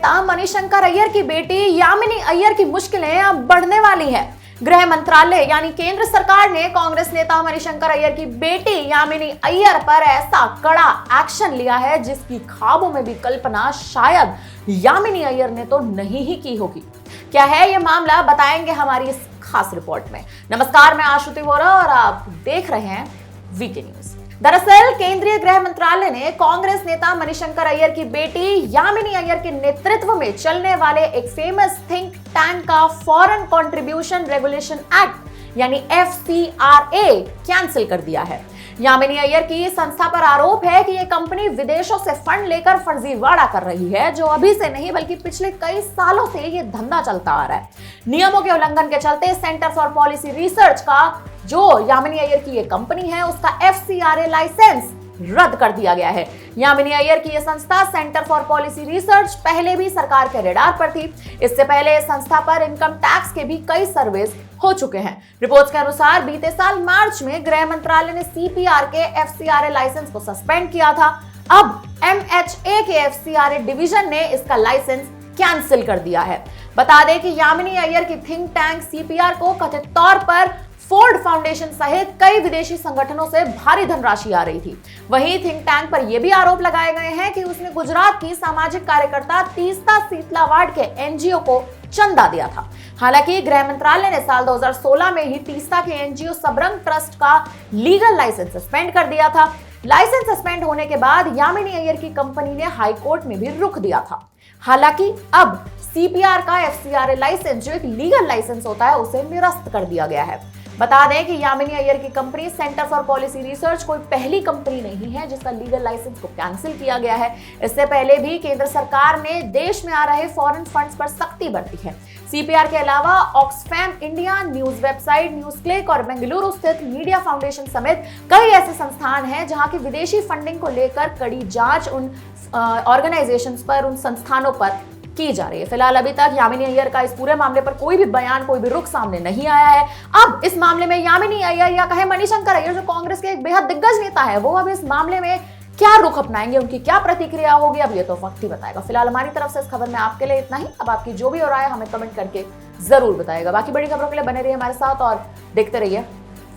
नेता मणिशंकर अय्यर की बेटी यामिनी अय्यर की मुश्किलें अब बढ़ने वाली हैं। गृह मंत्रालय यानी केंद्र सरकार ने कांग्रेस नेता मणिशंकर अय्यर की बेटी यामिनी अय्यर पर ऐसा कड़ा एक्शन लिया है जिसकी ख्वाबों में भी कल्पना शायद यामिनी अय्यर ने तो नहीं ही की होगी। क्या है ये मामला, बताएंगे हमारी इस खास रिपोर्ट में। नमस्कार, मैं आश्रुति वोरा और आप देख रहे हैं वीके न्यूज। दरअसल केंद्रीय गृह मंत्रालय ने कांग्रेस नेता मणिशंकर अय्यर की बेटी यामिनी अय्यर के नेतृत्व में चलने वाले एक फेमस थिंक टैंक का फॉरेन कंट्रीब्यूशन रेगुलेशन एक्ट यानी FCRA कैंसिल कर दिया है। यामिनी अय्यर की संस्था पर आरोप है कि यह कंपनी विदेशों से फंड लेकर फर्जीवाड़ा कर रही है, जो अभी से नहीं बल्कि पिछले कई सालों से ये धंधा चलता आ रहा है। नियमों के उल्लंघन के चलते सेंटर फॉर पॉलिसी रिसर्च का जो यामिनी अय्यर की ये कंपनी है उसका FCRA लाइसेंस रद्द कर दिया गया है। यामिनी अय्यर की यह संस्था सेंटर फॉर पॉलिसी रिसर्च पहले भी सरकार के रडार पर थी। इससे पहले इस संस्था पर इनकम टैक्स के भी कई सर्वेस हो चुके हैं। रिपोर्ट्स के अनुसार बीते साल मार्च में गृह मंत्रालय ने CPR के FCRA लाइसेंस को सस्पेंड किया था। अब MHA के FCRA डिवीजन ने इसका लाइसेंस कैंसिल कर दिया है। बता दें कि यामिनी अय्यर की थिंक टैंक CPR को कथित तौर पर फोर्ड फाउंडेशन सहित कई विदेशी संगठनों से भारी धनराशि आ रही थी। वहीं थिंक टैंक पर यह भी आरोप लगाए गए हैं कि उसने गुजरात की सामाजिक कार्यकर्ता तीस्ता सीतलावाड़ के NGO को चंदा दिया था। हालांकि गृह मंत्रालय ने साल 2016 में ही तीस्ता के NGO सबरंग ट्रस्ट का लीगल लाइसेंस सस्पेंड कर दिया था। लाइसेंस सस्पेंड होने के बाद यामिनी अय्यर की कंपनी ने हाई कोर्ट में भी रुख दिया था। हालांकि अब CPR का FCRA लाइसेंस जो एक लीगल लाइसेंस होता है उसे निरस्त कर दिया गया है। बता दें कि यामिनी अय्यर की company centre for policy research कोई पहली कंपनी नहीं है जिसका लीगल लाइसेंस को कैंसिल किया गया है। इससे पहले भी केंद्र सरकार ने देश में आ रहे फॉरेन फंड्स पर सख्ती बरती है। CPR के अलावा Oxfam India, news website news click और बेंगलुरु स्थित मीडिया फाउंडेशन समेत कई ऐसे संस्थान हैं जहां की विदेशी फंडिंग को लेकर कड़ी जांच उन ऑर्गेनाइजेशंस पर, उन संस्थानों पर की जा रही है। फिलहाल अभी तक यामिनी अय्यर का इस पूरे मामले पर कोई भी बयान, कोई भी रुख सामने नहीं आया है। अब इस मामले में यामिनी अय्यर या कहे मणिशंकर अय्यर जो कांग्रेस के एक बेहद दिग्गज नेता है, वो अब इस मामले में क्या रुख अपनाएंगे, उनकी क्या प्रतिक्रिया होगी, अब ये तो वक्त ही बताएगा। फिलहाल हमारी तरफ से इस खबर में आपके लिए इतना ही। अब आपकी जो भी और राय हमें कमेंट करके जरूर बताएगा। बाकी बड़ी खबरों के लिए बने रहिए हमारे साथ और देखते रहिए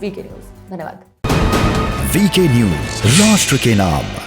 वीके न्यूज। धन्यवाद। वीके न्यूज, राष्ट्र के नाम।